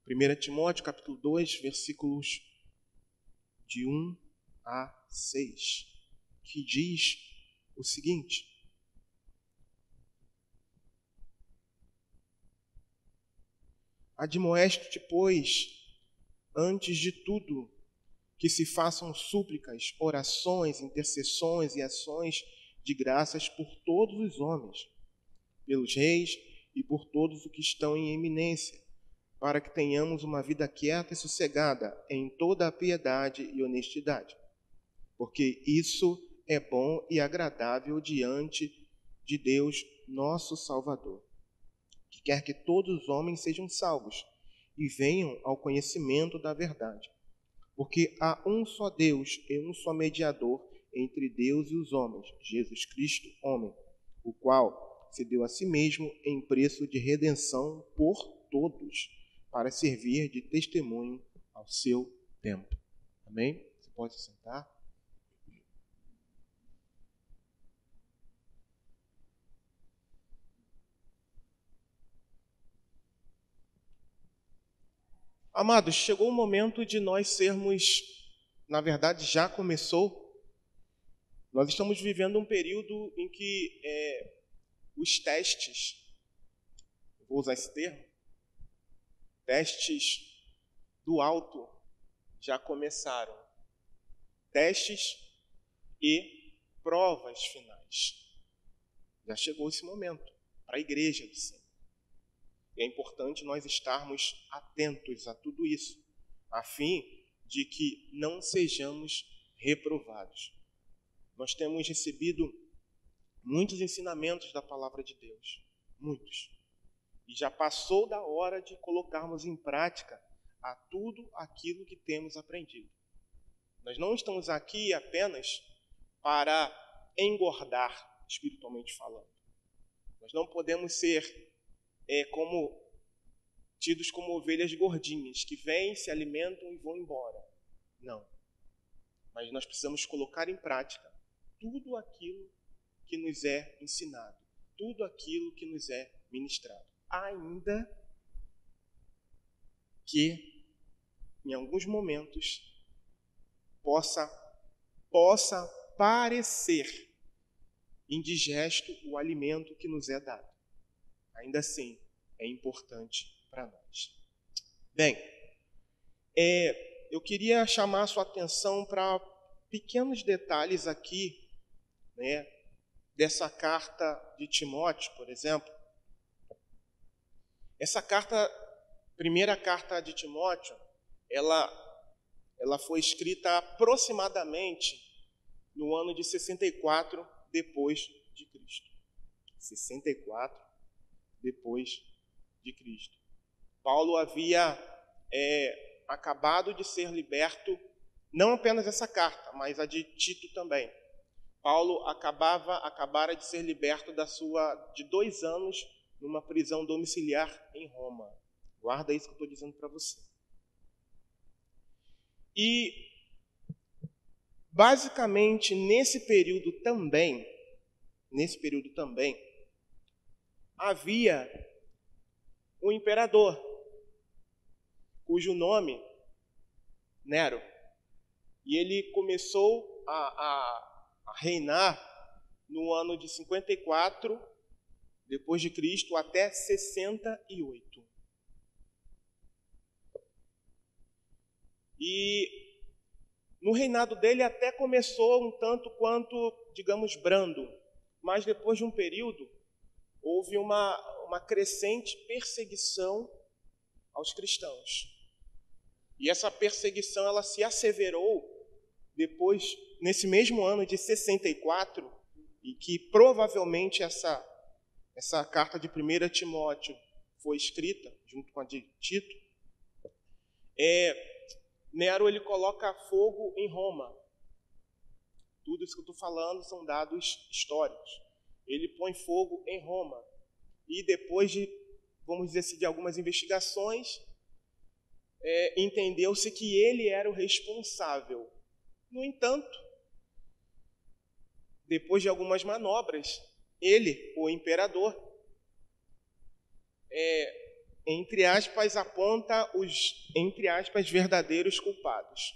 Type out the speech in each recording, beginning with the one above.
1 Timóteo, capítulo 2, versículos de 1 a 6, que diz o seguinte: Admoesto-te, pois, antes de tudo, que se façam súplicas, orações, intercessões e ações de graças por todos os homens, pelos reis e por todos os que estão em eminência, para que tenhamos uma vida quieta e sossegada em toda a piedade e honestidade. Porque isso é bom e agradável diante de Deus, nosso Salvador, que quer que todos os homens sejam salvos e venham ao conhecimento da verdade. Porque há um só Deus e um só mediador entre Deus e os homens, Jesus Cristo, homem, o qual se deu a si mesmo em preço de redenção por todos, para servir de testemunho ao seu tempo. Amém? Você pode se sentar? Amados, chegou o momento de nós sermos, na verdade já começou, nós estamos vivendo um período em que os testes, vou usar esse termo, testes do alto já começaram. Testes e provas finais. Já chegou esse momento para a igreja do Senhor. E é importante nós estarmos atentos a tudo isso, a fim de que não sejamos reprovados. Nós temos recebido muitos ensinamentos da palavra de Deus, muitos. E já passou da hora de colocarmos em prática a tudo aquilo que temos aprendido. Nós não estamos aqui apenas para engordar, espiritualmente falando. Nós não podemos ser tidos como ovelhas gordinhas, que vêm, se alimentam e vão embora. Não. Mas nós precisamos colocar em prática tudo aquilo que nos é ensinado, tudo aquilo que nos é ministrado. Ainda que, em alguns momentos, possa parecer indigesto o alimento que nos é dado. Ainda assim, é importante para nós. Bem, eu queria chamar a sua atenção para pequenos detalhes aqui, né, dessa carta de Timóteo, por exemplo. Essa carta, primeira carta de Timóteo, ela foi escrita aproximadamente no ano de 64 depois de Cristo. 64 depois de Cristo. Paulo havia acabado de ser liberto, não apenas essa carta, mas a de Tito também. Paulo acabara de ser liberto de 2 anos numa prisão domiciliar em Roma. Guarda isso que eu estou dizendo para você. E, basicamente, nesse período também, havia um imperador, cujo nome, Nero, e ele começou a reinar no ano de 54 depois de Cristo até 68. E no reinado dele até começou um tanto quanto, digamos, brando, mas depois de um período houve uma crescente perseguição aos cristãos. E essa perseguição ela se asseverou depois, nesse mesmo ano de 64, e que provavelmente essa carta de 1 Timóteo foi escrita, junto com a de Tito. Nero ele coloca fogo em Roma. Tudo isso que eu estou falando são dados históricos. Ele põe fogo em Roma. E depois de, vamos dizer assim, de algumas investigações, entendeu-se que ele era o responsável. No entanto, depois de algumas manobras, ele, o imperador, entre aspas, aponta os, entre aspas, verdadeiros culpados,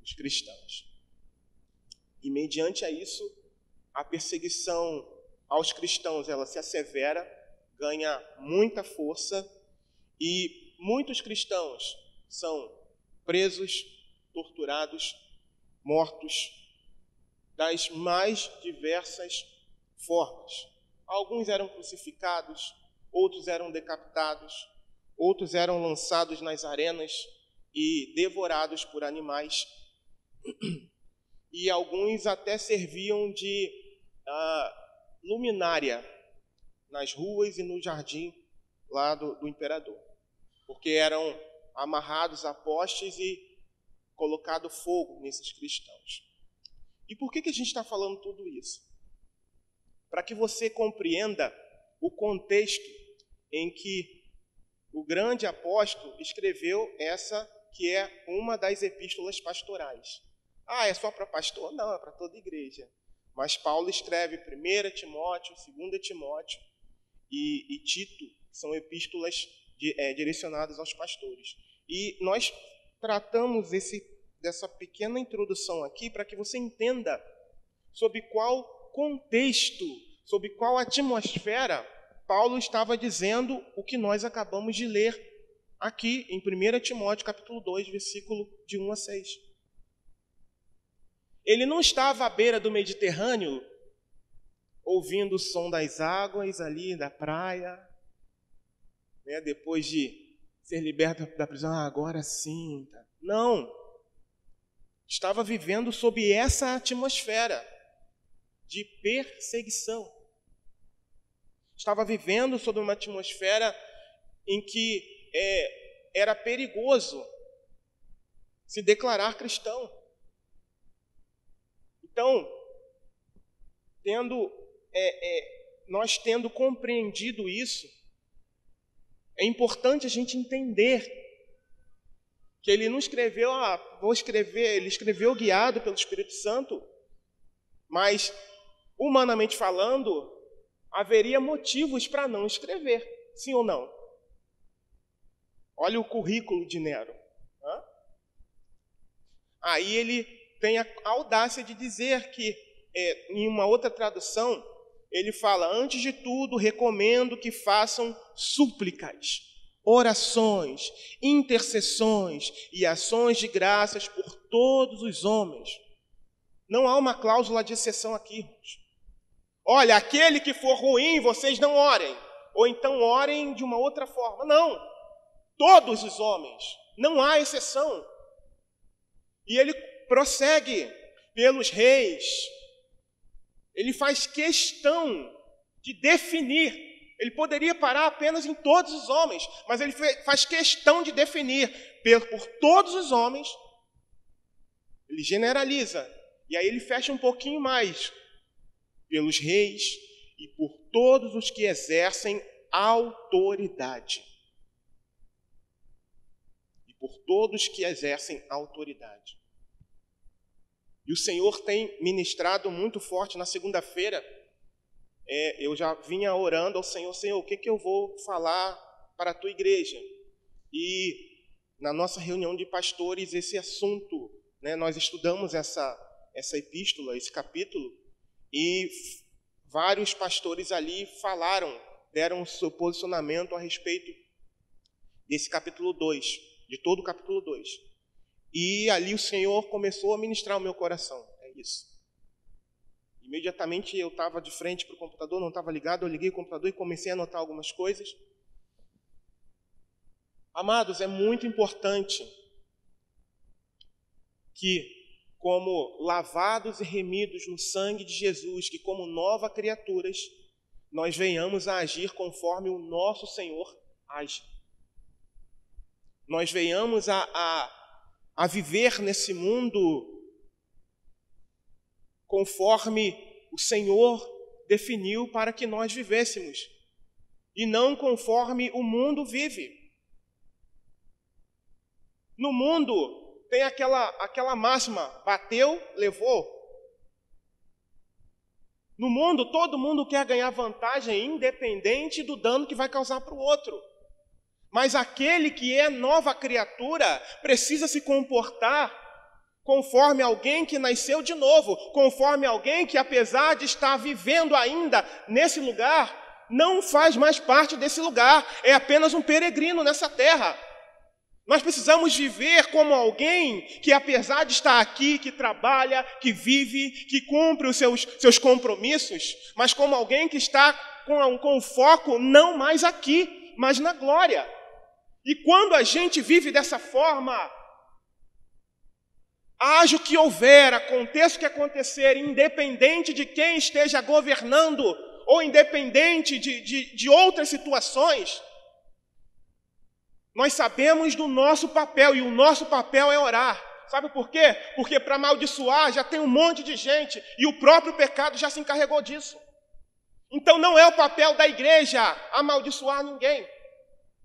os cristãos. E mediante a isso, a perseguição aos cristãos, ela se assevera, ganha muita força, e muitos cristãos são presos, torturados, mortos, das mais diversas formas. Alguns eram crucificados, outros eram decapitados, outros eram lançados nas arenas e devorados por animais. E alguns até serviam de luminária nas ruas e no jardim lá do imperador, porque eram amarrados a postes e colocado fogo nesses cristãos. E por que a gente está falando tudo isso? Para que você compreenda o contexto em que o grande apóstolo escreveu essa que é uma das epístolas pastorais. É só para pastor? Não, é para toda igreja. Mas Paulo escreve 1 Timóteo, 2 Timóteo e Tito, que são epístolas direcionadas aos pastores. E nós tratamos dessa pequena introdução aqui para que você entenda sob qual contexto, sob qual atmosfera Paulo estava dizendo o que nós acabamos de ler aqui em 1 Timóteo capítulo 2, versículo de 1 a 6. Ele não estava à beira do Mediterrâneo, ouvindo o som das águas ali da praia, né, depois de ser liberto da prisão, agora sim. Não. Estava vivendo sob essa atmosfera de perseguição. Estava vivendo sob uma atmosfera em que era perigoso se declarar cristão. Então, nós tendo compreendido isso, é importante a gente entender que ele não escreveu, ele escreveu guiado pelo Espírito Santo, mas, humanamente falando, haveria motivos para não escrever, sim ou não? Olha o currículo de Nero. Aí ele tem a audácia de dizer que, em uma outra tradução, ele fala: antes de tudo, recomendo que façam súplicas, orações, intercessões e ações de graças por todos os homens. Não há uma cláusula de exceção aqui, irmãos. Olha, aquele que for ruim, vocês não orem. Ou então orem de uma outra forma. Não. Todos os homens. Não há exceção. E ele prossegue pelos reis. Ele faz questão de definir. Ele poderia parar apenas em todos os homens, mas ele faz questão de definir por todos os homens. Ele generaliza. E aí ele fecha um pouquinho mais. Pelos reis e por todos os que exercem autoridade. E por todos que exercem autoridade. E o Senhor tem ministrado muito forte. Na segunda-feira, eu já vinha orando ao Senhor: Senhor, o que eu vou falar para a tua igreja? E na nossa reunião de pastores, esse assunto, né, nós estudamos essa epístola, esse capítulo, e vários pastores ali deram o seu posicionamento a respeito desse capítulo 2, de todo o capítulo 2. E ali o Senhor começou a ministrar o meu coração. É isso. Imediatamente eu estava de frente para o computador, não estava ligado, eu liguei o computador e comecei a anotar algumas coisas. Amados, é muito importante que, como lavados e remidos no sangue de Jesus, que como novas criaturas, nós venhamos a agir conforme o nosso Senhor age. Nós venhamos a viver nesse mundo conforme o Senhor definiu para que nós vivêssemos, e não conforme o mundo vive. No mundo tem aquela máxima: bateu, levou. No mundo, todo mundo quer ganhar vantagem independente do dano que vai causar para o outro. Mas aquele que é nova criatura precisa se comportar conforme alguém que nasceu de novo, conforme alguém que, apesar de estar vivendo ainda nesse lugar, não faz mais parte desse lugar, é apenas um peregrino nessa terra. Nós precisamos viver como alguém que, apesar de estar aqui, que trabalha, que vive, que cumpre os seus compromissos, mas como alguém que está com foco não mais aqui, mas na glória. E quando a gente vive dessa forma, haja o que houver, aconteça o que acontecer, independente de quem esteja governando, ou independente de outras situações, nós sabemos do nosso papel, e o nosso papel é orar. Sabe por quê? Porque para amaldiçoar já tem um monte de gente, e o próprio pecado já se encarregou disso. Então não é o papel da igreja amaldiçoar ninguém,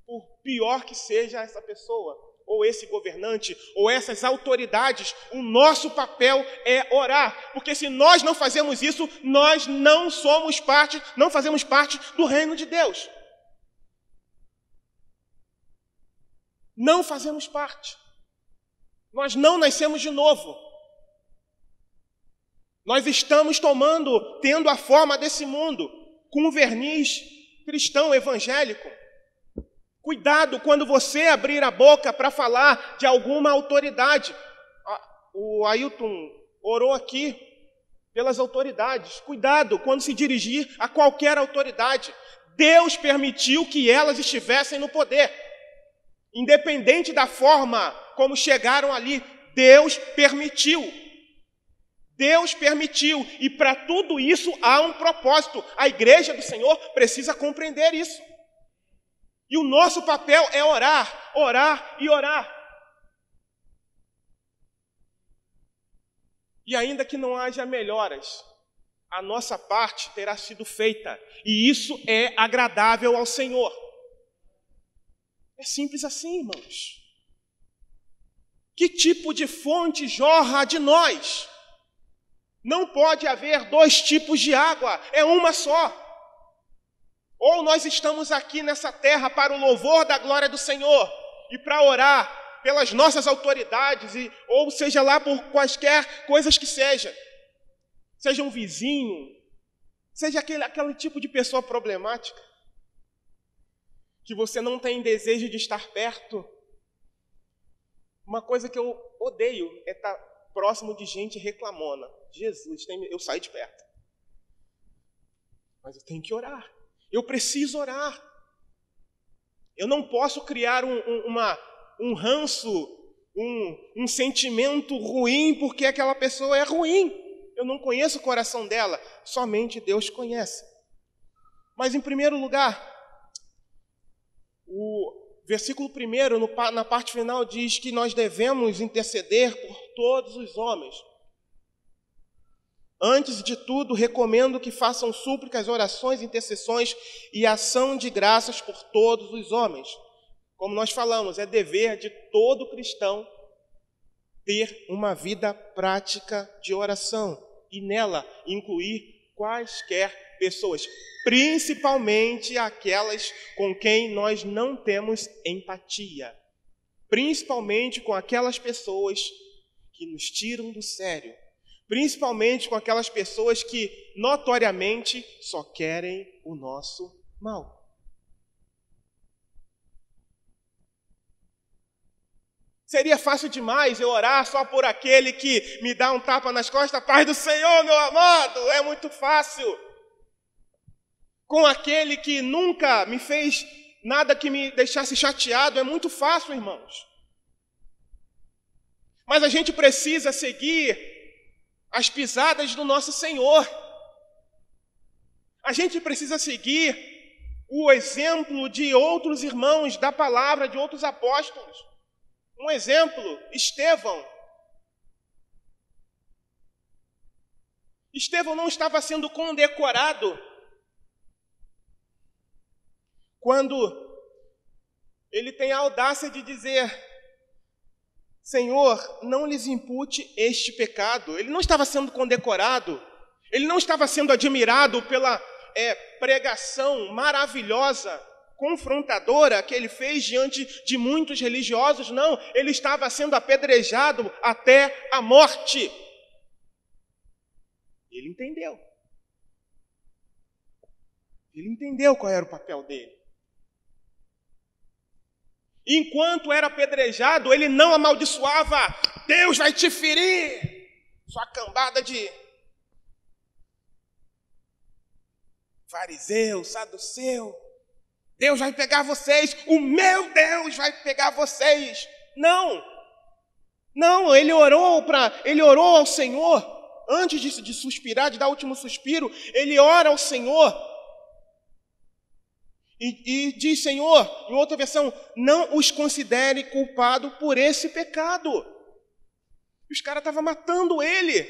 por pior que seja essa pessoa, ou esse governante, ou essas autoridades. O nosso papel é orar, porque se nós não fazemos isso, nós não fazemos parte do reino de Deus. Não fazemos parte. Nós não nascemos de novo. Nós estamos tendo a forma desse mundo, com um verniz cristão, evangélico. Cuidado quando você abrir a boca para falar de alguma autoridade. O Ailton orou aqui pelas autoridades. Cuidado quando se dirigir a qualquer autoridade. Deus permitiu que elas estivessem no poder. Independente da forma como chegaram ali, Deus permitiu. Deus permitiu. E para tudo isso há um propósito. A igreja do Senhor precisa compreender isso. E o nosso papel é orar, orar e orar. E ainda que não haja melhoras, a nossa parte terá sido feita. E isso é agradável ao Senhor. É simples assim, irmãos. Que tipo de fonte jorra de nós? Não pode haver dois tipos de água, é uma só. Ou nós estamos aqui nessa terra para o louvor da glória do Senhor e para orar pelas nossas autoridades, ou seja lá por quaisquer coisas que seja um vizinho, seja aquele tipo de pessoa problemática, que você não tem desejo de estar perto. Uma coisa que eu odeio é estar próximo de gente reclamona. Jesus, eu saio de perto. Mas eu tenho que orar. Eu preciso orar. Eu não posso criar um ranço, um sentimento ruim porque aquela pessoa é ruim. Eu não conheço o coração dela, somente Deus conhece. Mas, em primeiro lugar, o versículo 1, na parte final, diz que nós devemos interceder por todos os homens. Antes de tudo, recomendo que façam súplicas, orações, intercessões e ação de graças por todos os homens. Como nós falamos, é dever de todo cristão ter uma vida prática de oração e nela incluir quaisquer pessoas, principalmente aquelas com quem nós não temos empatia, principalmente com aquelas pessoas que nos tiram do sério, principalmente com aquelas pessoas que notoriamente só querem o nosso mal. Seria fácil demais eu orar só por aquele que me dá um tapa nas costas. Paz do Senhor, meu amado, é muito fácil. Com aquele que nunca me fez nada que me deixasse chateado, é muito fácil, irmãos. Mas a gente precisa seguir as pisadas do nosso Senhor. A gente precisa seguir o exemplo de outros irmãos da palavra, de outros apóstolos. Um exemplo, Estevão. Estevão não estava sendo condecorado quando ele tem a audácia de dizer: Senhor, não lhes impute este pecado. Ele não estava sendo condecorado, ele não estava sendo admirado pela pregação maravilhosa, confrontadora que ele fez diante de muitos religiosos. Não, ele estava sendo apedrejado até a morte. Ele entendeu. Ele entendeu qual era o papel dele. Enquanto era apedrejado, ele não amaldiçoava. Deus vai te ferir, sua cambada de fariseu, saduceu. Deus vai pegar vocês, o meu Deus vai pegar vocês. Não, ele orou ao Senhor, antes de suspirar, de dar o último suspiro, ele ora ao Senhor. E diz, Senhor, em outra versão, não os considere culpado por esse pecado. Os caras estavam matando ele,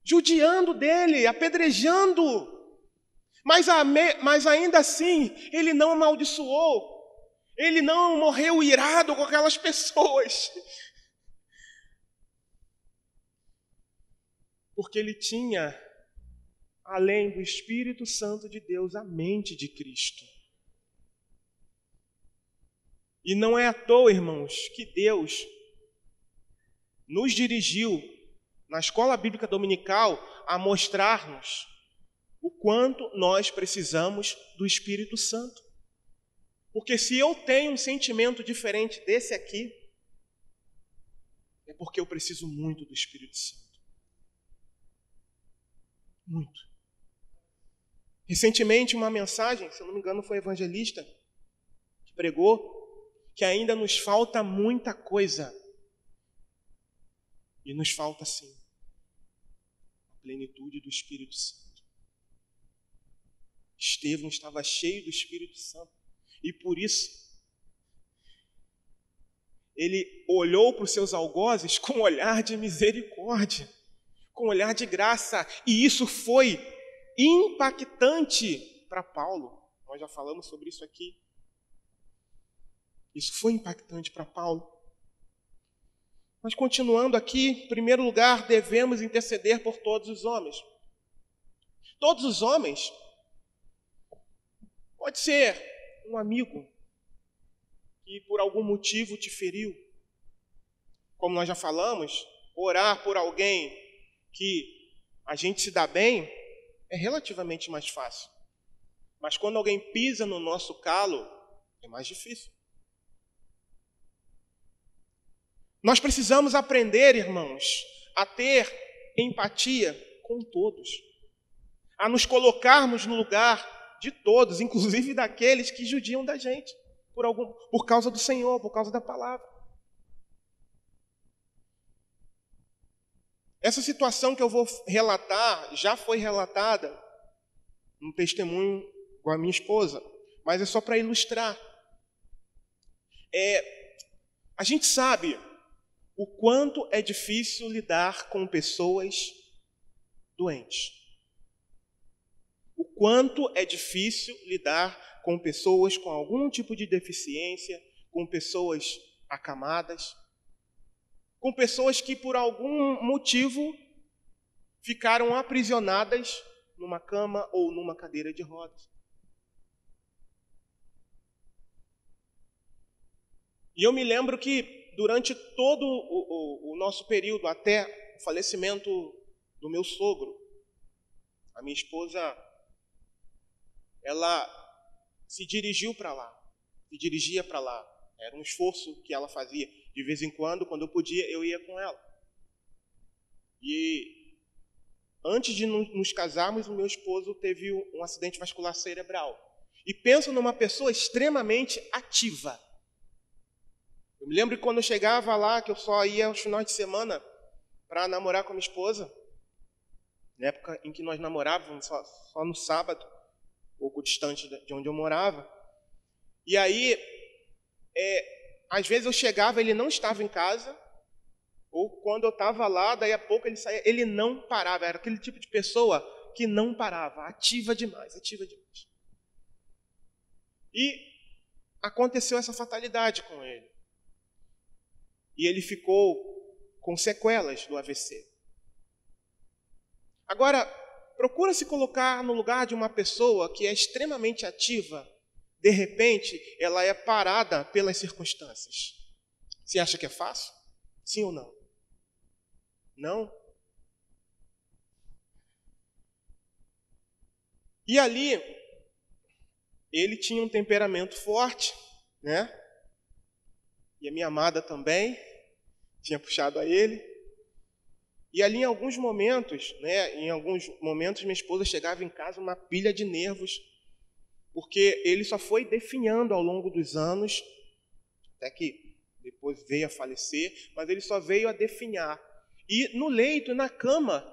judiando dele, apedrejando. Mas ainda assim, ele não amaldiçoou. Ele não morreu irado com aquelas pessoas. Porque ele tinha, além do Espírito Santo de Deus, a mente de Cristo. E não é à toa, irmãos, que Deus nos dirigiu na escola bíblica dominical a mostrar-nos o quanto nós precisamos do Espírito Santo. Porque se eu tenho um sentimento diferente desse aqui, é porque eu preciso muito do Espírito Santo. Muito. Recentemente, uma mensagem, se eu não me engano, foi evangelista que pregou que ainda nos falta muita coisa. E nos falta, sim, a plenitude do Espírito Santo. Estevão estava cheio do Espírito Santo. E por isso, ele olhou para os seus algozes com um olhar de misericórdia, com um olhar de graça. E isso foi impactante para Paulo. Nós já falamos sobre isso aqui. Isso foi impactante para Paulo. Mas continuando aqui, em primeiro lugar, devemos interceder por todos os homens. Todos os homens. Pode ser um amigo que por algum motivo te feriu. Como nós já falamos, orar por alguém que a gente se dá bem é relativamente mais fácil. Mas quando alguém pisa no nosso calo, é mais difícil. Nós precisamos aprender, irmãos, a ter empatia com todos. A nos colocarmos no lugar de todos, inclusive daqueles que judiam da gente, por causa do Senhor, por causa da palavra. Essa situação que eu vou relatar já foi relatada num testemunho com a minha esposa, mas é só para ilustrar. A gente sabe o quanto é difícil lidar com pessoas doentes. O quanto é difícil lidar com pessoas com algum tipo de deficiência, com pessoas acamadas, com pessoas que por algum motivo ficaram aprisionadas numa cama ou numa cadeira de rodas. E eu me lembro que durante todo o nosso período, até o falecimento do meu sogro, a minha esposa, ela se dirigia para lá. Era um esforço que ela fazia. De vez em quando eu podia, eu ia com ela. E antes de nos casarmos, o meu esposo teve um acidente vascular cerebral. E penso numa pessoa extremamente ativa. Eu me lembro que quando eu chegava lá, que eu só ia aos finais de semana para namorar com a minha esposa, na época em que nós namorávamos, só no sábado, pouco distante de onde eu morava. E aí, às vezes eu chegava, ele não estava em casa, ou quando eu estava lá, daí a pouco ele saía, ele não parava. Era aquele tipo de pessoa que não parava, ativa demais. E aconteceu essa fatalidade com ele. E ele ficou com sequelas do AVC. Agora, procura se colocar no lugar de uma pessoa que é extremamente ativa de repente, ela é parada pelas circunstâncias. Você acha que é fácil? Sim ou não? Não? E ali, ele tinha um temperamento forte, né? E a minha amada também tinha puxado a ele. E ali, em alguns momentos, minha esposa chegava em casa uma pilha de nervos, porque ele só foi definhando ao longo dos anos, até que depois veio a falecer, mas ele só veio a definhar. E no leito, na cama,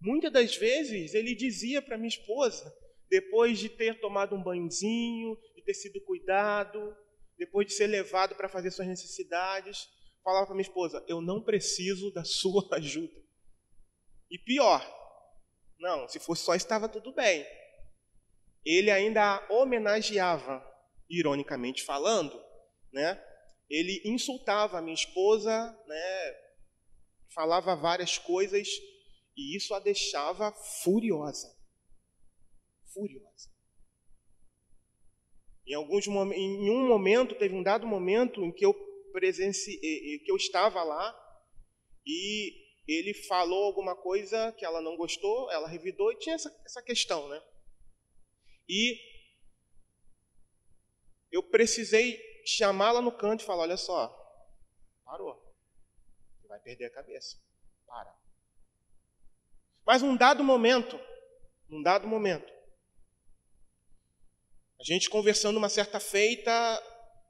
muitas das vezes ele dizia para minha esposa, depois de ter tomado um banhozinho, de ter sido cuidado, depois de ser levado para fazer suas necessidades, falava para minha esposa, eu não preciso da sua ajuda. E pior, não, se fosse só isso, estava tudo bem. Ele ainda a homenageava, ironicamente falando, né? Ele insultava a minha esposa, né? Falava várias coisas, e isso a deixava furiosa. Furiosa. Em um momento, teve um dado momento em que eu estava lá, e ele falou alguma coisa que ela não gostou, ela revidou, e tinha essa questão, né? E eu precisei chamá-la no canto e falar, olha só, parou, você vai perder a cabeça, para. Mas num dado momento, a gente conversando uma certa feita,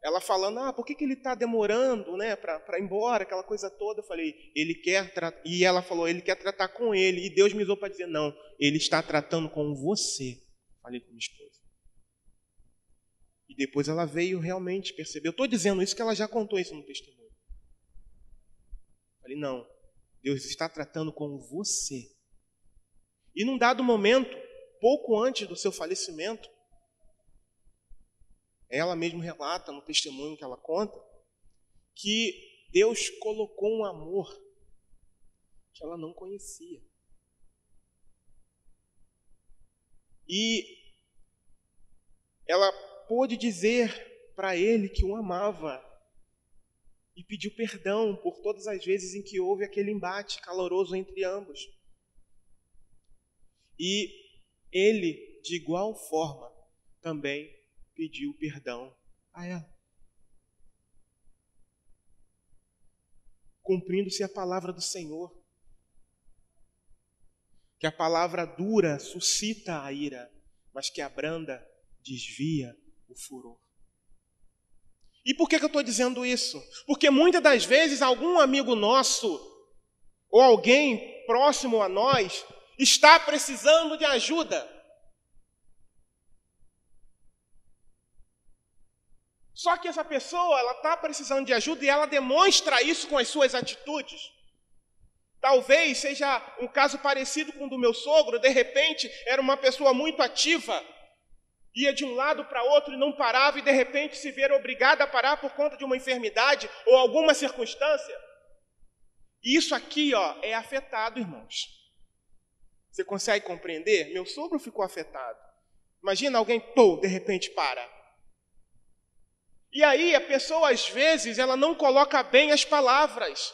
ela falando, por que ele está demorando, né, para ir embora, aquela coisa toda. Eu falei, e ela falou, ele quer tratar com ele. E Deus me usou para dizer, não, ele está tratando com você. Falei com minha esposa. E depois ela veio realmente perceber. Eu estou dizendo isso que ela já contou isso no testemunho. Falei, não, Deus está tratando com você. E num dado momento, pouco antes do seu falecimento, ela mesma relata no testemunho que ela conta, que Deus colocou um amor que ela não conhecia. E ela pôde dizer para ele que o amava e pediu perdão por todas as vezes em que houve aquele embate caloroso entre ambos. E ele, de igual forma, também pediu perdão a ela. Cumprindo-se a palavra do Senhor, que a palavra dura suscita a ira, mas que a branda desvia o furor. E por que eu estou dizendo isso? Porque muitas das vezes algum amigo nosso, ou alguém próximo a nós, está precisando de ajuda. Só que essa pessoa, ela está precisando de ajuda e ela demonstra isso com as suas atitudes. Talvez seja um caso parecido com o do meu sogro. De repente, era uma pessoa muito ativa, ia de um lado para outro e não parava, e de repente se ver obrigada a parar por conta de uma enfermidade ou alguma circunstância. E isso aqui, é afetado, irmãos. Você consegue compreender? Meu sogro ficou afetado. Imagina alguém, de repente para. E aí a pessoa, às vezes, ela não coloca bem as palavras.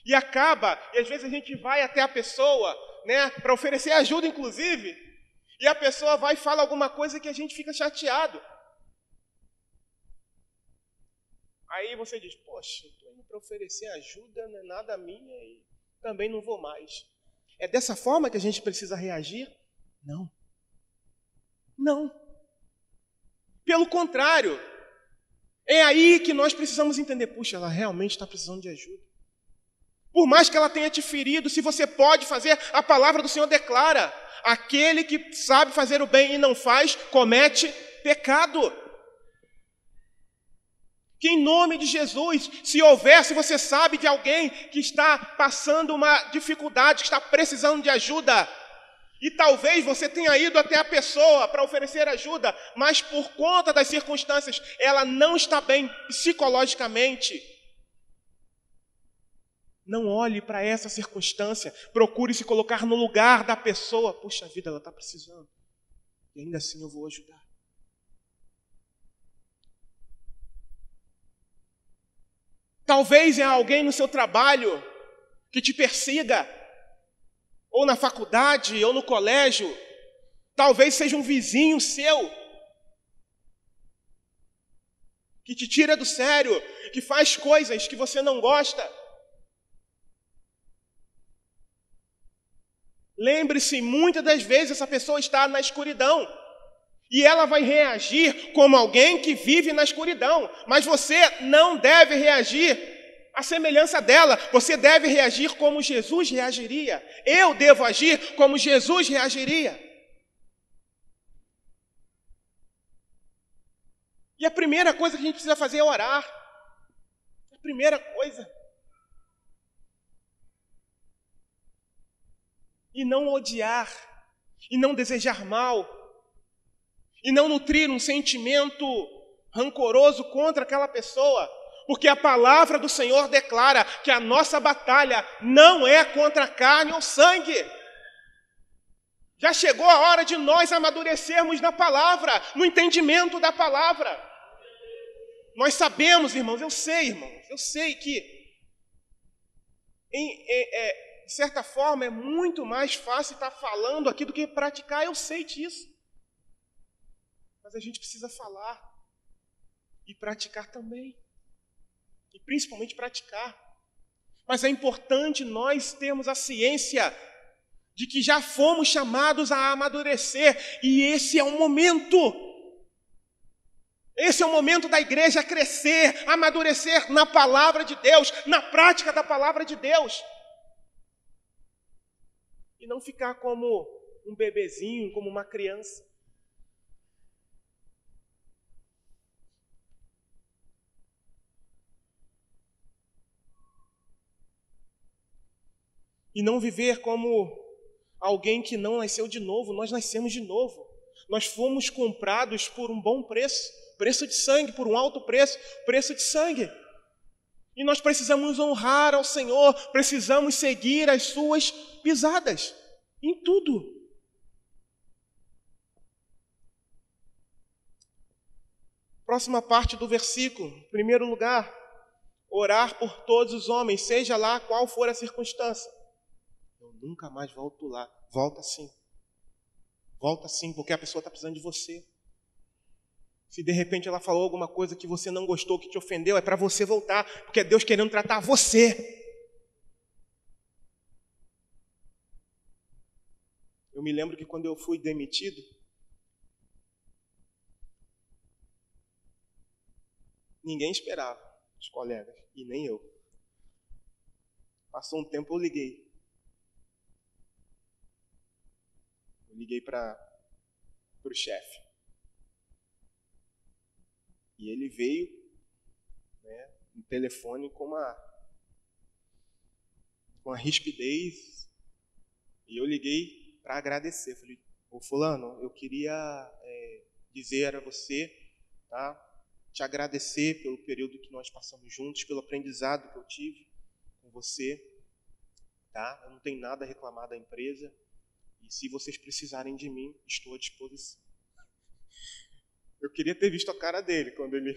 E às vezes a gente vai até a pessoa, né, para oferecer ajuda, inclusive, e a pessoa vai e fala alguma coisa que a gente fica chateado. Aí você diz, poxa, eu estou indo para oferecer ajuda, não é nada minha e também não vou mais. É dessa forma que a gente precisa reagir? Não. Não. Pelo contrário, é aí que nós precisamos entender, puxa, ela realmente está precisando de ajuda. Por mais que ela tenha te ferido, se você pode fazer, a palavra do Senhor declara, aquele que sabe fazer o bem e não faz, comete pecado. Que em nome de Jesus, se você sabe de alguém que está passando uma dificuldade, que está precisando de ajuda, e talvez você tenha ido até a pessoa para oferecer ajuda, mas por conta das circunstâncias, ela não está bem psicologicamente. Não olhe para essa circunstância, procure se colocar no lugar da pessoa. Puxa vida, ela está precisando. E ainda assim eu vou ajudar. Talvez é alguém no seu trabalho que te persiga, ou na faculdade, ou no colégio. Talvez seja um vizinho seu que te tira do sério, que faz coisas que você não gosta. Lembre-se, muitas das vezes essa pessoa está na escuridão e ela vai reagir como alguém que vive na escuridão, mas você não deve reagir à semelhança dela. Você deve reagir como Jesus reagiria. Eu devo agir como Jesus reagiria. E a primeira coisa que a gente precisa fazer é orar. A primeira coisa. E não odiar, e não desejar mal, e não nutrir um sentimento rancoroso contra aquela pessoa, porque a palavra do Senhor declara que a nossa batalha não é contra a carne ou sangue. Já chegou a hora de nós amadurecermos na palavra, no entendimento da palavra. Nós sabemos, irmãos, eu sei que de certa forma é muito mais fácil estar falando aqui do que praticar, eu sei disso. Mas a gente precisa falar e praticar também. E principalmente praticar. Mas é importante nós termos a ciência de que já fomos chamados a amadurecer. E esse é o momento. Esse é o momento da igreja crescer, amadurecer na palavra de Deus, na prática da palavra de Deus. E não ficar como um bebezinho, como uma criança. E não viver como alguém que não nasceu de novo. Nós nascemos de novo. Nós fomos comprados por um bom preço, preço de sangue, por um alto preço, preço de sangue. E nós precisamos honrar ao Senhor, precisamos seguir as suas pisadas, em tudo. Próxima parte do versículo, em primeiro lugar, orar por todos os homens, seja lá qual for a circunstância. Eu nunca mais volto lá. Volta sim. Volta sim, porque a pessoa está precisando de você. Se de repente ela falou alguma coisa que você não gostou, que te ofendeu, é para você voltar, porque é Deus querendo tratar você. Eu me lembro que quando eu fui demitido, ninguém esperava, os colegas, e nem eu. Passou um tempo, eu liguei. Liguei para o chefe. E ele veio, né, no telefone com uma rispidez. E eu liguei para agradecer. Falei, ô fulano, eu queria dizer a você, tá, te agradecer pelo período que nós passamos juntos, pelo aprendizado que eu tive com você. Tá? Eu não tenho nada a reclamar da empresa. E se vocês precisarem de mim, estou à disposição. Eu queria ter visto a cara dele quando ele...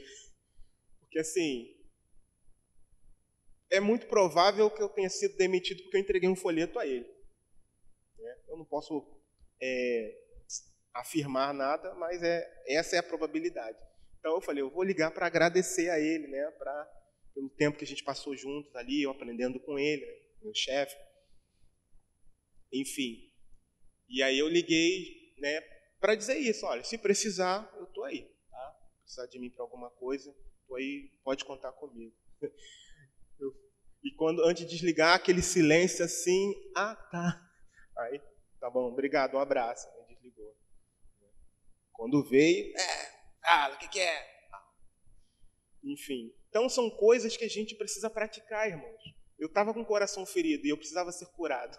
Porque assim, é muito provável que eu tenha sido demitido porque eu entreguei um folheto a ele. Eu não posso afirmar nada, mas essa é a probabilidade. Então eu falei, eu vou ligar para agradecer a ele, né, pelo tempo que a gente passou juntos ali, eu aprendendo com ele, né, meu chefe. Enfim. E aí eu liguei, né, para dizer isso, olha, se precisar, eu estou aí, tá? Se precisar de mim para alguma coisa, estou aí, pode contar comigo. E quando, antes de desligar, aquele silêncio assim, tá. Aí, tá bom, obrigado, um abraço. Aí desligou. Quando veio, o que é? Enfim, então são coisas que a gente precisa praticar, irmãos. Eu estava com o coração ferido e eu precisava ser curado.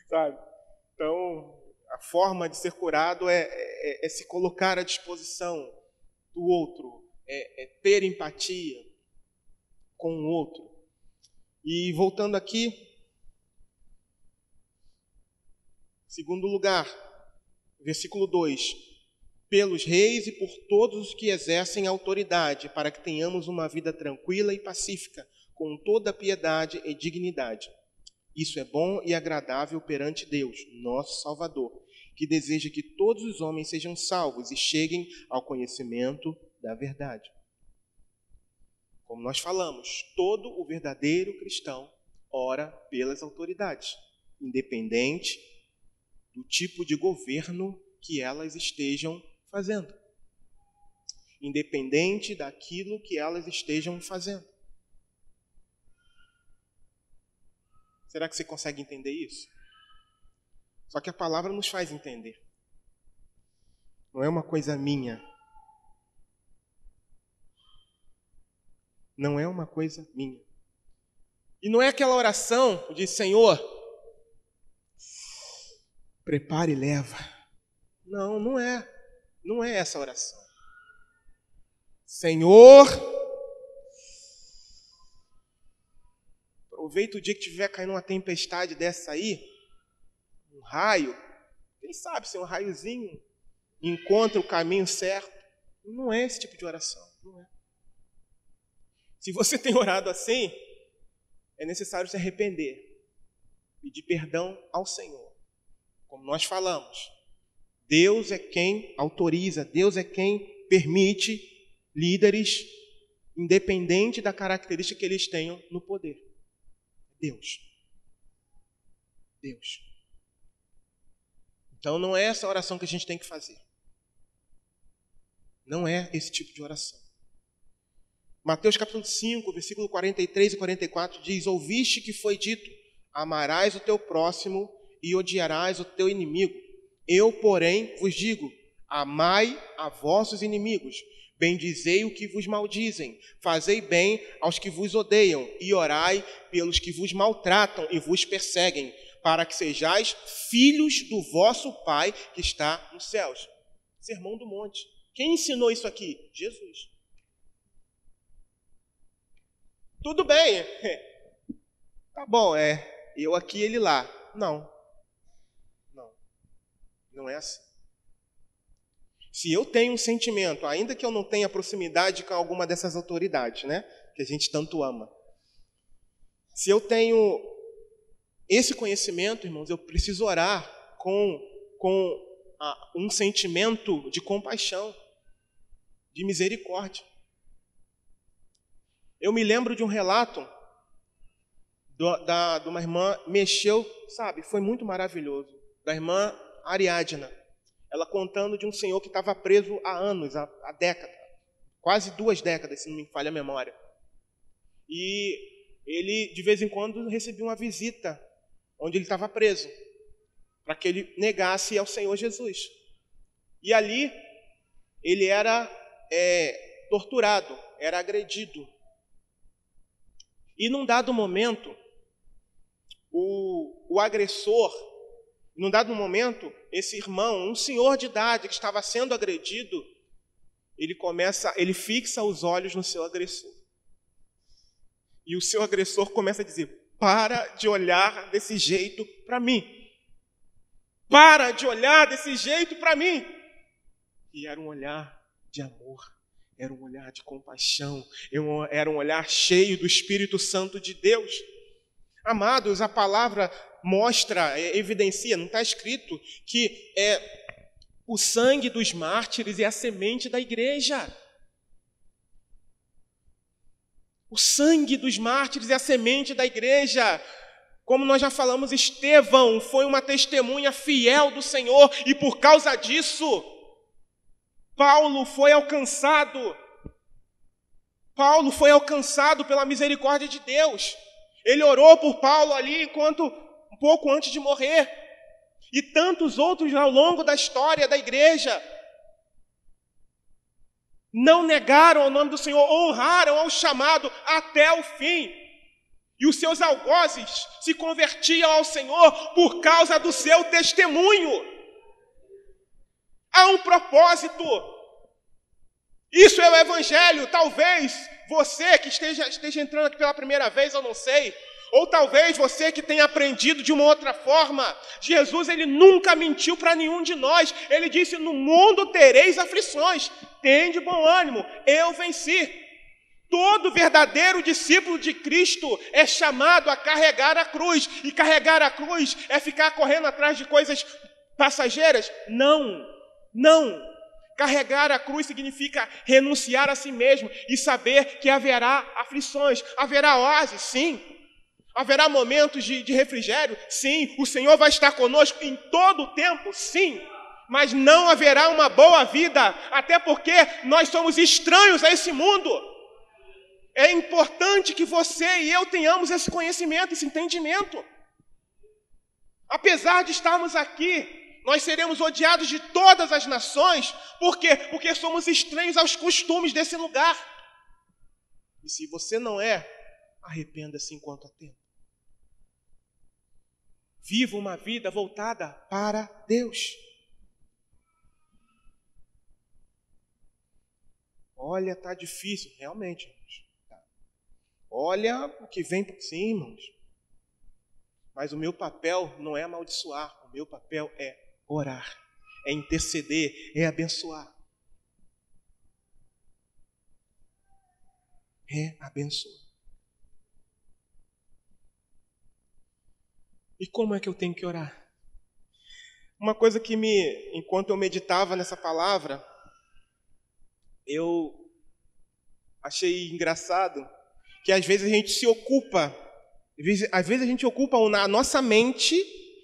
Sabe? Então, a forma de ser curado é se colocar à disposição do outro, é ter empatia com o outro. E voltando aqui, segundo lugar, versículo 2. pelos reis e por todos os que exercem autoridade, para que tenhamos uma vida tranquila e pacífica, com toda piedade e dignidade. Isso é bom e agradável perante Deus, nosso Salvador, que deseja que todos os homens sejam salvos e cheguem ao conhecimento da verdade. Como nós falamos, todo o verdadeiro cristão ora pelas autoridades, independente do tipo de governo que elas estejam fazendo. Independente daquilo que elas estejam fazendo. Será que você consegue entender isso? Só que a palavra nos faz entender. Não é uma coisa minha. Não é uma coisa minha. E não é aquela oração de Senhor, prepara e leva. Não, não é. Não é essa oração. Senhor, aproveita o dia que tiver caindo uma tempestade dessa aí, um raio, quem sabe se um raiozinho encontra o caminho certo. Não é esse tipo de oração. Não é. Se você tem orado assim, é necessário se arrepender, pedir perdão ao Senhor. Como nós falamos, Deus é quem autoriza, Deus é quem permite líderes, independente da característica que eles tenham no poder. Deus. Deus. Então não é essa oração que a gente tem que fazer. Não é esse tipo de oração. Mateus capítulo 5, versículo 43 e 44 diz: ouviste que foi dito, amarás o teu próximo e odiarás o teu inimigo. Eu, porém, vos digo, amai a vossos inimigos, bendizei o que vos maldizem, fazei bem aos que vos odeiam e orai pelos que vos maltratam e vos perseguem, para que sejais filhos do vosso Pai que está nos céus. Sermão do Monte. Quem ensinou isso aqui? Jesus. Tudo bem. Tá bom, eu aqui, ele lá. Não. Não é assim. Se eu tenho um sentimento, ainda que eu não tenha proximidade com alguma dessas autoridades, né, que a gente tanto ama, se eu tenho esse conhecimento, irmãos, eu preciso orar com um sentimento de compaixão, de misericórdia. Eu me lembro de um relato de uma irmã, mexeu, sabe, foi muito maravilhoso, da irmã Ariadna. Ela contando de um senhor que estava preso há anos, há décadas, quase 2 décadas, se não me falha a memória. E ele, de vez em quando, recebia uma visita onde ele estava preso, para que ele negasse ao Senhor Jesus. E ali, ele era torturado, era agredido. E num dado momento, o agressor, num dado momento, esse irmão, um senhor de idade que estava sendo agredido, ele fixa os olhos no seu agressor. E o seu agressor começa a dizer: para de olhar desse jeito para mim. Para de olhar desse jeito para mim. E era um olhar de amor, era um olhar de compaixão, era um olhar cheio do Espírito Santo de Deus. Amados, a palavra mostra, evidencia, não está escrito, que o sangue dos mártires é a semente da igreja. O sangue dos mártires é a semente da igreja. Como nós já falamos, Estevão foi uma testemunha fiel do Senhor e por causa disso, Paulo foi alcançado. Paulo foi alcançado pela misericórdia de Deus. Ele orou por Paulo ali um pouco antes de morrer. E tantos outros ao longo da história da igreja não negaram o nome do Senhor, honraram ao chamado até o fim. E os seus algozes se convertiam ao Senhor por causa do seu testemunho. Há um propósito. Isso é o Evangelho. Talvez você que esteja entrando aqui pela primeira vez, eu não sei, Ou talvez você que tenha aprendido de uma outra forma. Jesus, ele nunca mentiu para nenhum de nós. Ele disse, no mundo tereis aflições. Tende bom ânimo, eu venci. Todo verdadeiro discípulo de Cristo é chamado a carregar a cruz. E carregar a cruz é ficar correndo atrás de coisas passageiras? Não, não. Carregar a cruz significa renunciar a si mesmo e saber que haverá aflições, haverá oásis, sim. Haverá momentos de refrigério, sim. O Senhor vai estar conosco em todo o tempo, sim. Mas não haverá uma boa vida, até porque nós somos estranhos a esse mundo. É importante que você e eu tenhamos esse conhecimento, esse entendimento. Apesar de estarmos aqui, nós seremos odiados de todas as nações. Por quê? Porque somos estranhos aos costumes desse lugar. E se você não é, arrependa-se enquanto há tempo. Viva uma vida voltada para Deus. Olha, está difícil, realmente, irmãos. Olha o que vem por cima, irmãos. Mas o meu papel não é amaldiçoar, o meu papel é orar, é interceder, é abençoar. É abençoar. E como é que eu tenho que orar? Uma coisa que enquanto eu meditava nessa palavra, eu achei engraçado que às vezes a gente se ocupa, às vezes a gente ocupa a nossa mente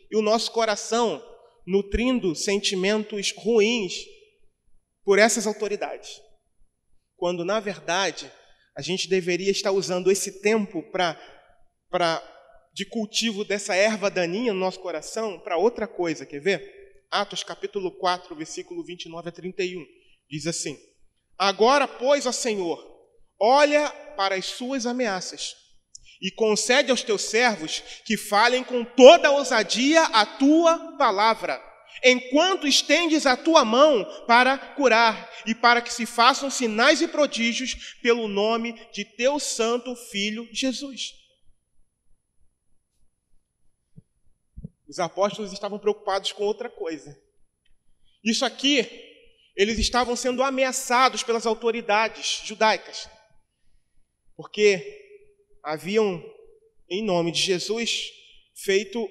e o nosso coração nutrindo sentimentos ruins por essas autoridades. Quando, na verdade, a gente deveria estar usando esse tempo de cultivo dessa erva daninha no nosso coração para outra coisa. Quer ver? Atos capítulo 4, versículo 29 a 31. Diz assim: Agora, pois, ó Senhor, olha para as suas ameaças e concede aos teus servos que falem com toda ousadia a tua palavra, enquanto estendes a tua mão para curar e para que se façam sinais e prodígios pelo nome de teu santo Filho Jesus. Os apóstolos estavam preocupados com outra coisa. Isso aqui, eles estavam sendo ameaçados pelas autoridades judaicas, porque haviam, em nome de Jesus, feito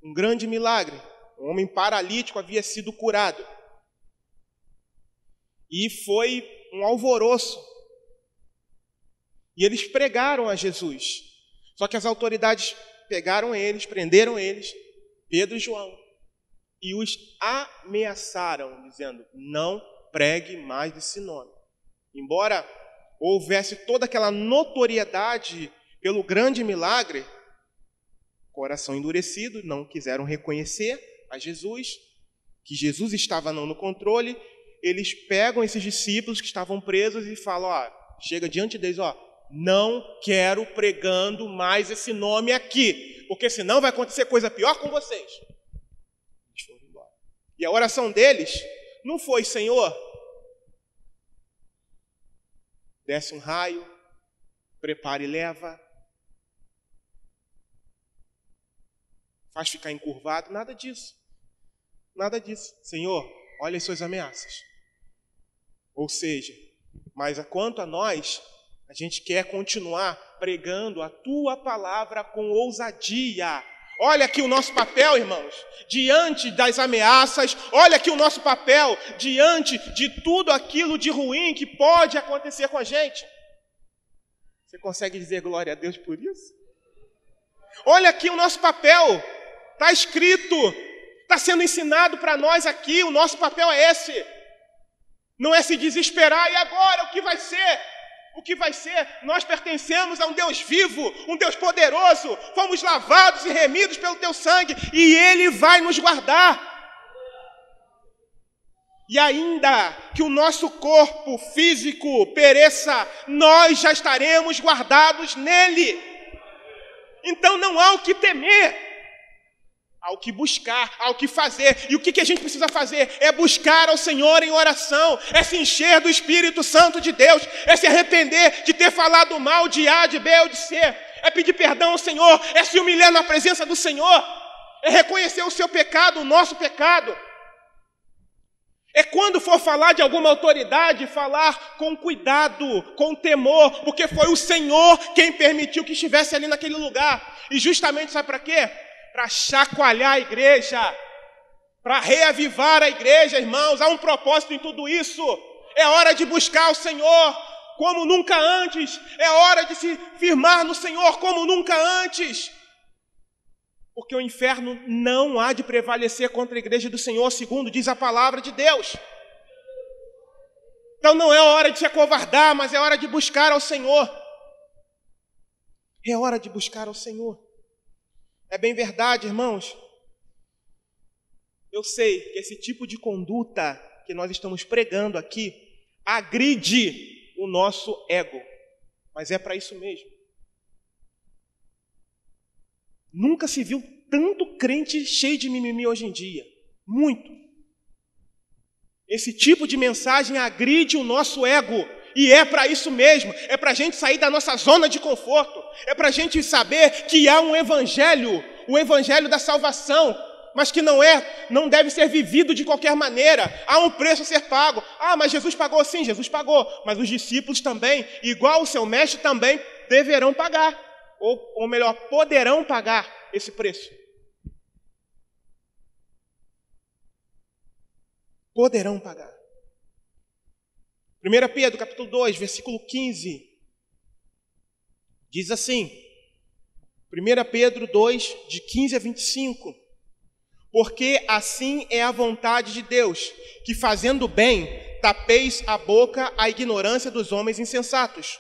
um grande milagre. Um homem paralítico havia sido curado. E foi um alvoroço. E eles pregaram a Jesus. Só que as autoridades pegaram eles, prenderam eles, Pedro e João, e os ameaçaram, dizendo: não pregue mais desse nome. Embora houvesse toda aquela notoriedade pelo grande milagre, coração endurecido, não quiseram reconhecer a Jesus, que Jesus estava não no controle. Eles pegam esses discípulos que estavam presos e falam, chega diante deles, não quero pregando mais esse nome aqui, porque senão vai acontecer coisa pior com vocês. Eles foram embora. E a oração deles não foi: Senhor, desce um raio, prepara e leva, faz ficar encurvado, nada disso. Nada disso. Senhor, olha as suas ameaças. Ou seja, mas quanto a nós, a gente quer continuar pregando a tua palavra com ousadia. Olha aqui o nosso papel, irmãos, diante das ameaças. Olha aqui o nosso papel diante de tudo aquilo de ruim que pode acontecer com a gente. Você consegue dizer glória a Deus por isso? Olha aqui o nosso papel. Está escrito, está sendo ensinado para nós aqui. O nosso papel é esse. Não é se desesperar. E agora, o que vai ser? O que vai ser? Nós pertencemos a um Deus vivo, um Deus poderoso. Fomos lavados e remidos pelo teu sangue. E Ele vai nos guardar. E ainda que o nosso corpo físico pereça, nós já estaremos guardados nele. Então não há o que temer. Há o que buscar, há o que fazer. E o que a gente precisa fazer? É buscar ao Senhor em oração. É se encher do Espírito Santo de Deus. É se arrepender de ter falado mal de A, de B ou de C. é pedir perdão ao Senhor, é se humilhar na presença do Senhor, é reconhecer o seu pecado, o nosso pecado. É quando for falar de alguma autoridade, falar com cuidado, com temor, porque foi o Senhor quem permitiu que estivesse ali naquele lugar. E justamente sabe para quê? Para chacoalhar a igreja, para reavivar a igreja, irmãos. Há um propósito em tudo isso. É hora de buscar o Senhor como nunca antes. É hora de se firmar no Senhor como nunca antes. Porque o inferno não há de prevalecer contra a igreja do Senhor, segundo diz a palavra de Deus. Então não é hora de se acovardar, mas é hora de buscar ao Senhor. É hora de buscar ao Senhor. É bem verdade, irmãos. Eu sei que esse tipo de conduta que nós estamos pregando aqui agride o nosso ego. Mas é para isso mesmo. Nunca se viu tanto crente cheio de mimimi hoje em dia. Muito. Esse tipo de mensagem agride o nosso ego. E é para isso mesmo. É para a gente sair da nossa zona de conforto. É para a gente saber que há um evangelho, o evangelho da salvação, mas que não deve ser vivido de qualquer maneira. Há um preço a ser pago. Ah, mas Jesus pagou. Sim, Jesus pagou. Mas os discípulos também, igual o seu mestre, também deverão pagar. Ou melhor, poderão pagar esse preço. Poderão pagar. 1 Pedro, capítulo 2, versículo 15. Diz assim, 1 Pedro 2, de 15 a 25. Porque assim é a vontade de Deus, que fazendo bem, tapeis a boca à ignorância dos homens insensatos,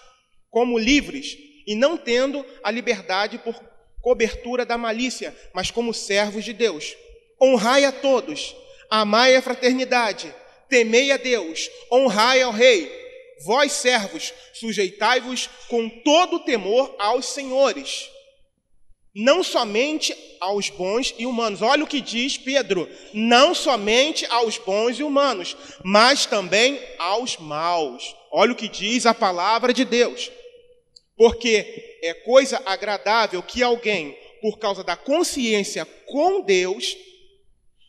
como livres, e não tendo a liberdade por cobertura da malícia, mas como servos de Deus. Honrai a todos, amai a fraternidade, temei a Deus, honrai ao rei. Vós, servos, sujeitai-vos com todo temor aos senhores, não somente aos bons e humanos. Olha o que diz Pedro, não somente aos bons e humanos, mas também aos maus. Olha o que diz a palavra de Deus. Porque é coisa agradável que alguém, por causa da consciência com Deus,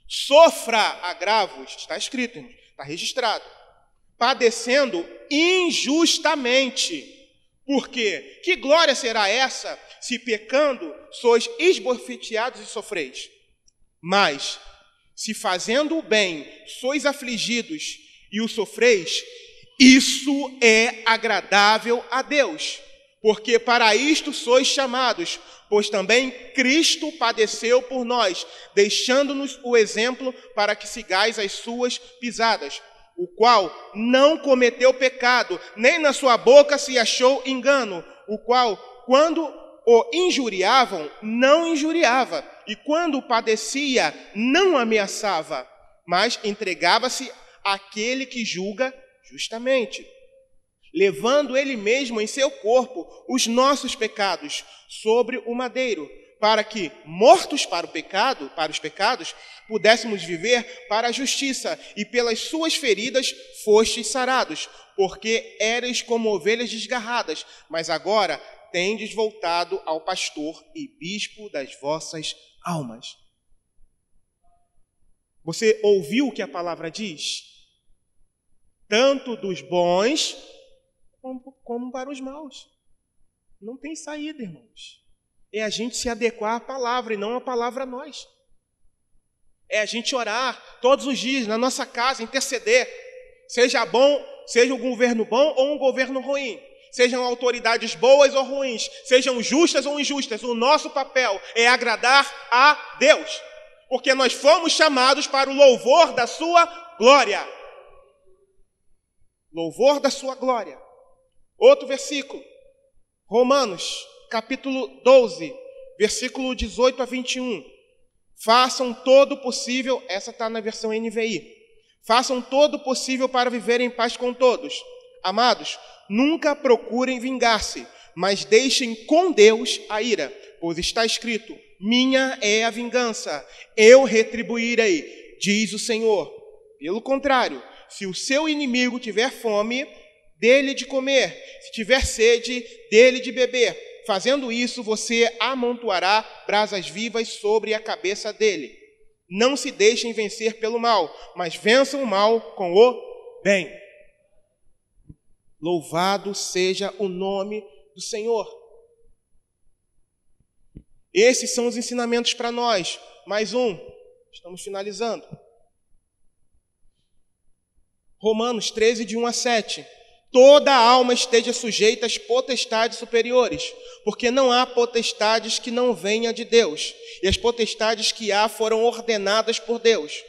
sofra agravos, está escrito, está registrado, padecendo injustamente. Porque que glória será essa, se pecando sois esbofeteados e sofreis? Mas, se fazendo o bem sois afligidos e o sofreis, isso é agradável a Deus. Porque para isto sois chamados, pois também Cristo padeceu por nós, deixando-nos o exemplo para que sigais as suas pisadas, o qual não cometeu pecado, nem na sua boca se achou engano, o qual, quando o injuriavam, não injuriava, e quando padecia, não ameaçava, mas entregava-se àquele que julga justamente, levando ele mesmo em seu corpo os nossos pecados sobre o madeiro, para que, mortos para os pecados, pudéssemos viver para a justiça, e pelas suas feridas fostes sarados, porque éreis como ovelhas desgarradas, mas agora tendes voltado ao pastor e bispo das vossas almas. Você ouviu o que a palavra diz? Tanto dos bons como para os maus. Não tem saída, irmãos. É a gente se adequar à palavra e não a palavra a nós. É a gente orar todos os dias na nossa casa, interceder. Seja bom, seja um governo bom ou um governo ruim. Sejam autoridades boas ou ruins. Sejam justas ou injustas. O nosso papel é agradar a Deus. Porque nós fomos chamados para o louvor da sua glória. Louvor da sua glória. Outro versículo, Romanos, capítulo 12, versículo 18 a 21. Façam todo o possível, essa está na versão NVI, façam todo o possível para viver em paz com todos. Amados, nunca procurem vingar-se, mas deixem com Deus a ira, pois está escrito, minha é a vingança, eu retribuirei, diz o Senhor. Pelo contrário, se o seu inimigo tiver fome, dele de comer, se tiver sede, dele de beber. fazendo isso, você amontoará brasas vivas sobre a cabeça dele. Não se deixem vencer pelo mal, mas vençam o mal com o bem. Louvado seja o nome do Senhor. Esses são os ensinamentos para nós. Mais um. Estamos finalizando. Romanos 13, de 1 a 7. Toda alma esteja sujeita às potestades superiores, porque não há potestades que não venham de Deus, e as potestades que há foram ordenadas por Deus.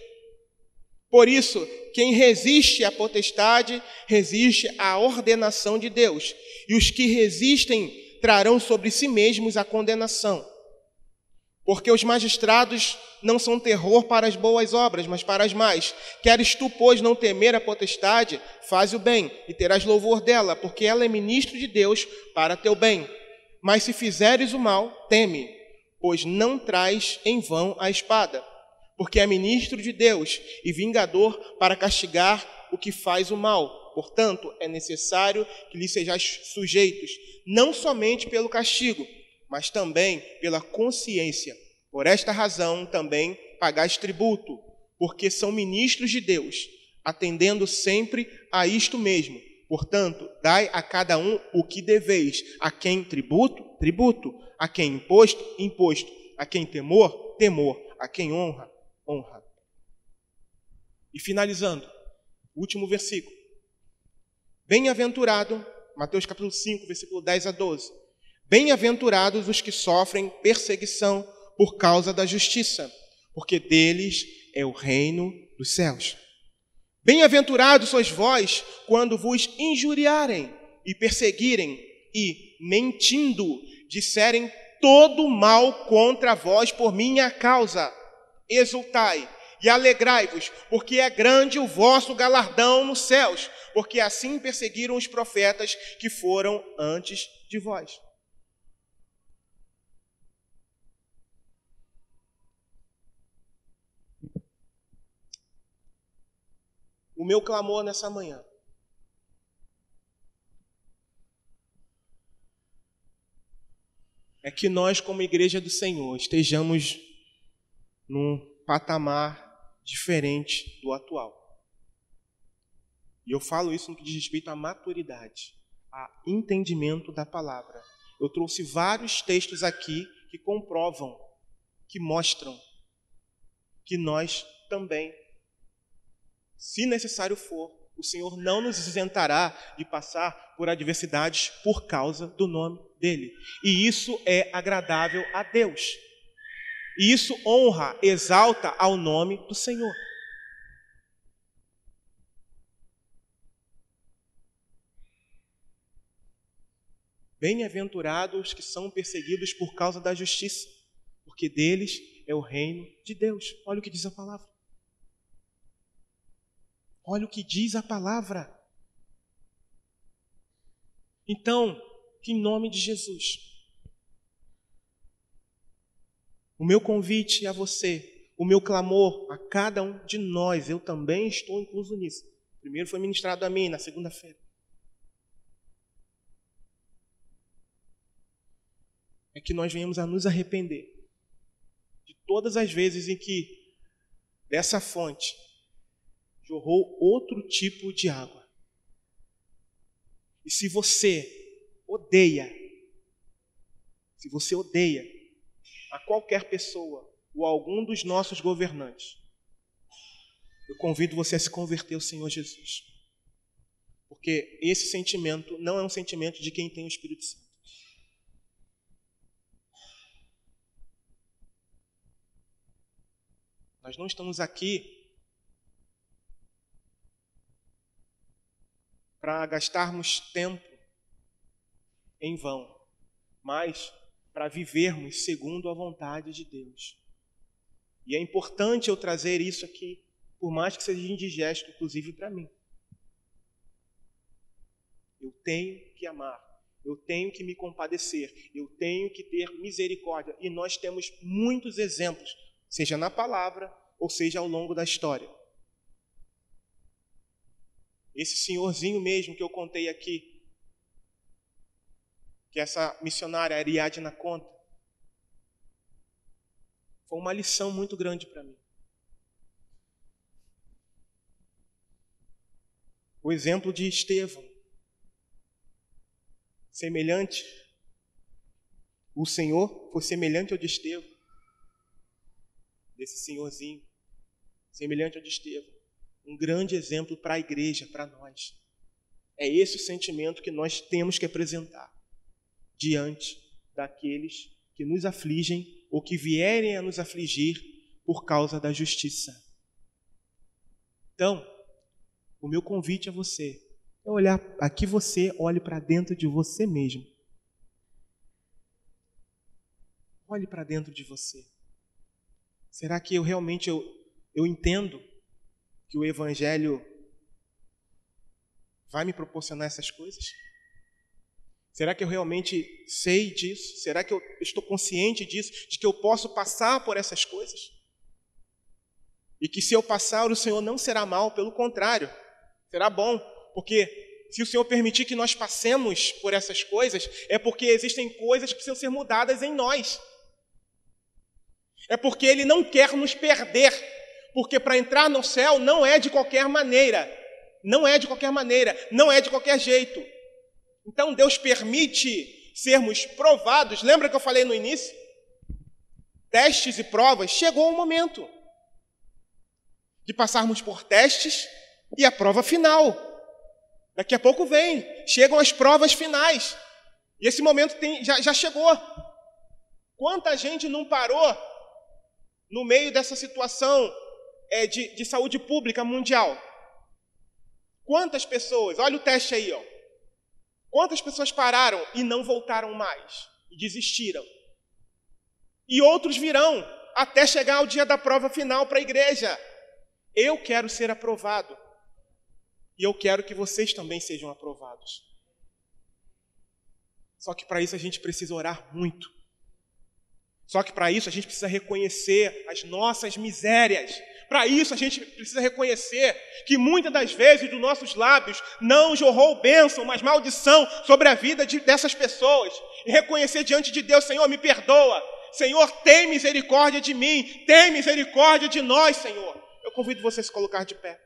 Por isso, quem resiste à potestade, resiste à ordenação de Deus, e os que resistem trarão sobre si mesmos a condenação. Porque os magistrados não são terror para as boas obras, mas para as más. Queres tu, pois, não temer a potestade? Faz o bem, e terás louvor dela, porque ela é ministro de Deus para teu bem. Mas se fizeres o mal, teme, pois não traz em vão a espada, porque é ministro de Deus e vingador para castigar o que faz o mal. Portanto, é necessário que lhe sejais sujeitos, não somente pelo castigo, mas também pela consciência. Por esta razão também pagais tributo, porque são ministros de Deus, atendendo sempre a isto mesmo. Portanto, dai a cada um o que deveis, a quem tributo, tributo, a quem imposto, imposto, a quem temor, temor, a quem honra, honra. E finalizando, último versículo. Bem-aventurado, Mateus capítulo 5, versículo 10 a 12. Bem-aventurados os que sofrem perseguição por causa da justiça, porque deles é o reino dos céus. Bem-aventurados sois vós quando vos injuriarem e perseguirem e, mentindo, disserem todo mal contra vós por minha causa. Exultai e alegrai-vos, porque é grande o vosso galardão nos céus, porque assim perseguiram os profetas que foram antes de vós. O meu clamor nessa manhã é que nós, como igreja do Senhor, estejamos num patamar diferente do atual. E eu falo isso no que diz respeito à maturidade, a entendimento da palavra. Eu trouxe vários textos aqui que comprovam, que mostram que nós também, se necessário for, o Senhor não nos isentará de passar por adversidades por causa do nome dele. E isso é agradável a Deus. E isso honra, exalta ao nome do Senhor. Bem-aventurados que são perseguidos por causa da justiça, porque deles é o reino de Deus. Olha o que diz a palavra. Olha o que diz a palavra. Então, que em nome de Jesus, o meu convite a você, o meu clamor a cada um de nós, eu também estou incluso nisso. Primeiro foi ministrado a mim na segunda-feira. É que nós venhamos a nos arrepender de todas as vezes em que dessa fonte jorrou outro tipo de água. E se você odeia a qualquer pessoa ou a algum dos nossos governantes, eu convido você a se converter ao Senhor Jesus. Porque esse sentimento não é um sentimento de quem tem o Espírito Santo. Nós não estamos aqui para gastarmos tempo em vão, mas para vivermos segundo a vontade de Deus. E é importante eu trazer isso aqui, por mais que seja indigesto, inclusive para mim. Eu tenho que amar, eu tenho que me compadecer, eu tenho que ter misericórdia. E nós temos muitos exemplos, seja na palavra ou seja ao longo da história. Esse senhorzinho mesmo que eu contei aqui, que essa missionária Ariadna conta, foi uma lição muito grande para mim. O exemplo de Estevão, semelhante, o Senhor foi semelhante ao de Estevão, desse senhorzinho, semelhante ao de Estevão. Um grande exemplo para a igreja, para nós. É esse o sentimento que nós temos que apresentar diante daqueles que nos afligem ou que vierem a nos afligir por causa da justiça. Então, o meu convite a você é olhar, aqui você olhe para dentro de você mesmo. Olhe para dentro de você. Será que eu realmente entendo que o Evangelho vai me proporcionar essas coisas? Será que eu realmente sei disso? Será que eu estou consciente disso? De que eu posso passar por essas coisas? E que se eu passar, o Senhor não será mal, pelo contrário, será bom. Porque se o Senhor permitir que nós passemos por essas coisas, é porque existem coisas que precisam ser mudadas em nós. É porque Ele não quer nos perder. Porque para entrar no céu não é de qualquer maneira. Não é de qualquer maneira. Não é de qualquer jeito. Então Deus permite sermos provados. Lembra que eu falei no início? Testes e provas. Chegou o momento de passarmos por testes e a prova final. Daqui a pouco vem. Chegam as provas finais. E esse momento já chegou. Quanta gente não parou no meio dessa situação de saúde pública mundial? Quantas pessoas? Olha o teste aí, ó. Quantas pessoas pararam e não voltaram mais? E desistiram? E outros virão até chegar ao dia da prova final para a igreja. Eu quero ser aprovado. E eu quero que vocês também sejam aprovados. Só que para isso a gente precisa orar muito. Só que para isso a gente precisa reconhecer as nossas misérias. Para isso a gente precisa reconhecer que muitas das vezes dos nossos lábios não jorrou bênção, mas maldição sobre a vida dessas pessoas. E reconhecer diante de Deus: Senhor, me perdoa. Senhor, tem misericórdia de mim. Tem misericórdia de nós, Senhor. Eu convido você a se colocar de pé.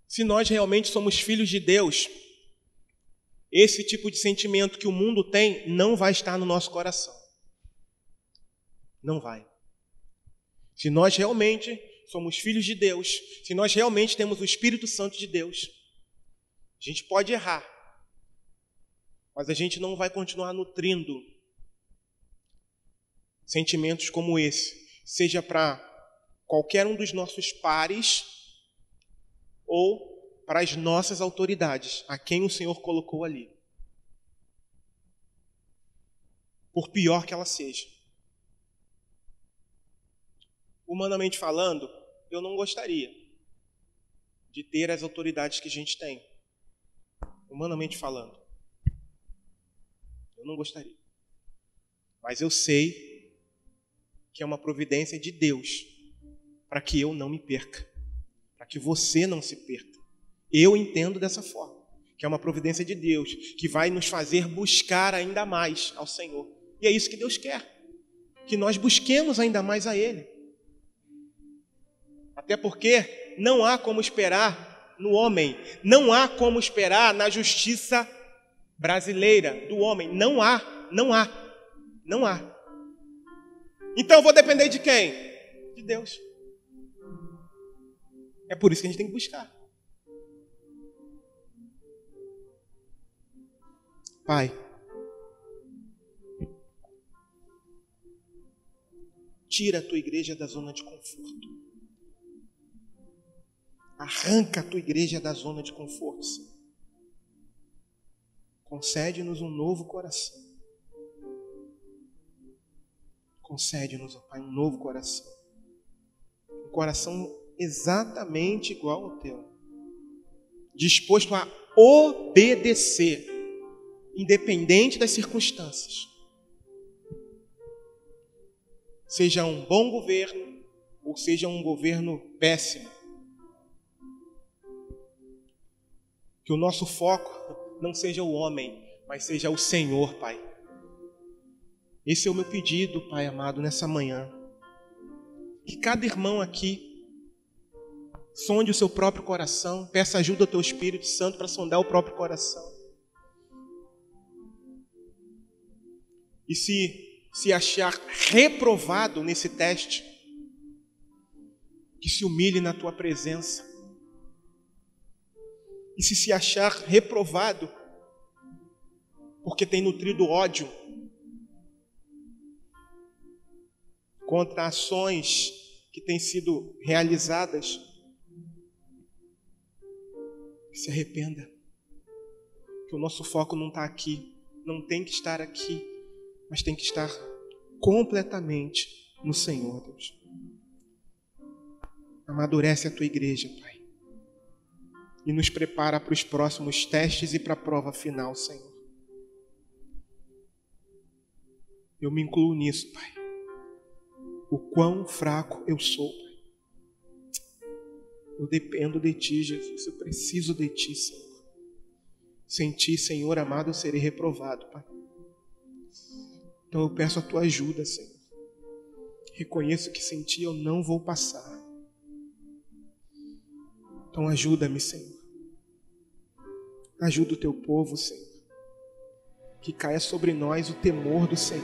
Se nós realmente somos filhos de Deus, esse tipo de sentimento que o mundo tem não vai estar no nosso coração. Não vai. Se nós realmente somos filhos de Deus, se nós realmente temos o Espírito Santo de Deus, a gente pode errar, mas a gente não vai continuar nutrindo sentimentos como esse, seja para qualquer um dos nossos pares ou para as nossas autoridades, a quem o Senhor colocou ali. Por pior que ela seja. Humanamente falando, eu não gostaria de ter as autoridades que a gente tem. Humanamente falando. Eu não gostaria. Mas eu sei que é uma providência de Deus para que eu não me perca. Para que você não se perca. Eu entendo dessa forma, que é uma providência de Deus, que vai nos fazer buscar ainda mais ao Senhor. E é isso que Deus quer, que nós busquemos ainda mais a Ele. Até porque não há como esperar no homem, não há como esperar na justiça brasileira do homem. Não há. Então eu vou depender de quem? De Deus. É por isso que a gente tem que buscar. Pai, tira a tua igreja da zona de conforto. Arranca a tua igreja da zona de conforto, Senhor. Concede-nos um novo coração. Concede-nos, ó Pai, um novo coração. Um coração exatamente igual ao teu. Disposto a obedecer, independente das circunstâncias. Seja um bom governo, ou seja um governo péssimo. Que o nosso foco não seja o homem, mas seja o Senhor, Pai. Esse é o meu pedido, Pai amado, nessa manhã. Que cada irmão aqui sonde o seu próprio coração, peça ajuda ao Teu Espírito Santo para sondar o próprio coração. E se achar reprovado nesse teste, que se humilhe na Tua presença. E se achar reprovado, porque tem nutrido ódio contra ações que têm sido realizadas, se arrependa. Que o nosso foco não está aqui, não tem que estar aqui, mas tem que estar completamente no Senhor, Deus. Amadurece a Tua igreja, Pai. E nos prepara para os próximos testes e para a prova final, Senhor. Eu me incluo nisso, Pai. O quão fraco eu sou, Pai. Eu dependo de Ti, Jesus. Eu preciso de Ti, Senhor. Sem Ti, Senhor amado, eu serei reprovado, Pai. Então eu peço a Tua ajuda, Senhor. Reconheço que sem Ti eu não vou passar. Então ajuda-me, Senhor. Ajuda o Teu povo, Senhor. Que caia sobre nós o temor do Senhor.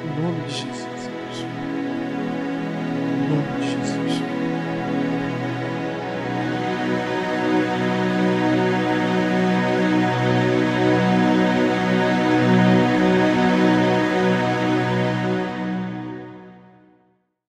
Em nome de Jesus, Deus. Em nome de Jesus.